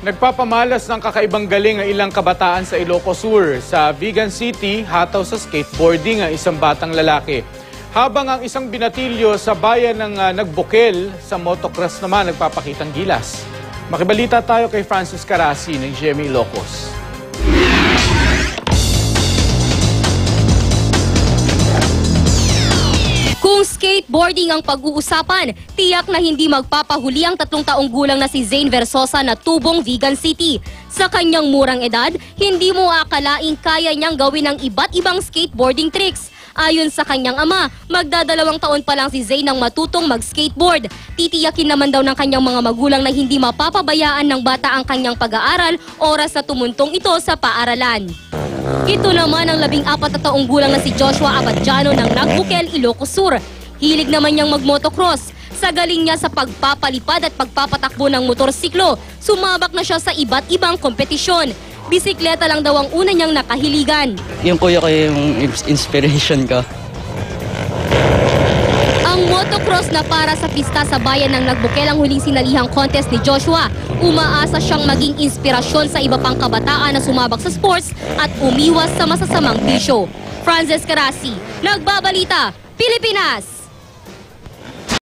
Nagpapamalas ng kakaibang galing ang ilang kabataan sa Ilocos Sur. Sa Vigan City, hataw sa skateboarding ang isang batang lalaki. Habang ang isang binatilyo sa bayan ng nagbukel, sa motocross naman nagpapakitang gilas. Makibalita tayo kay Francis Carasi ng GMA Ilocos. Kung skateboarding ang pag-uusapan, tiyak na hindi magpapahuli ang 3 taong gulang na si Zane Versosa na tubong Vigan City. Sa kanyang murang edad, hindi mo akalaing kaya niyang gawin ang iba't ibang skateboarding tricks. Ayon sa kanyang ama, magdadalawang taon pa lang si Zane nang matutong mag-skateboard. Titiyakin naman daw ng kanyang mga magulang na hindi mapapabayaan ng bata ang kanyang pag-aaral oras na tumuntong ito sa paaralan. Ito naman ang 14 na taong gulang na si Joshua Abadjano ng Nagbukel, Ilocos Sur. Hilig naman niyang mag-motocross. Sa galing niya sa pagpapalipad at pagpapatakbo ng motorsiklo, sumabak na siya sa iba't ibang kompetisyon. Bisikleta lang daw ang una niyang nakahiligan. Yung kuya ko yung inspiration ko. Ang motocross na para sa pista sa bayan ng Nagbukel ang huling sinalihang contest ni Joshua. Umaasa siyang maging inspirasyon sa iba pang kabataan na sumabak sa sports at umiwas sa masasamang bisyo. Francis Carasi, Nagbabalita, Pilipinas!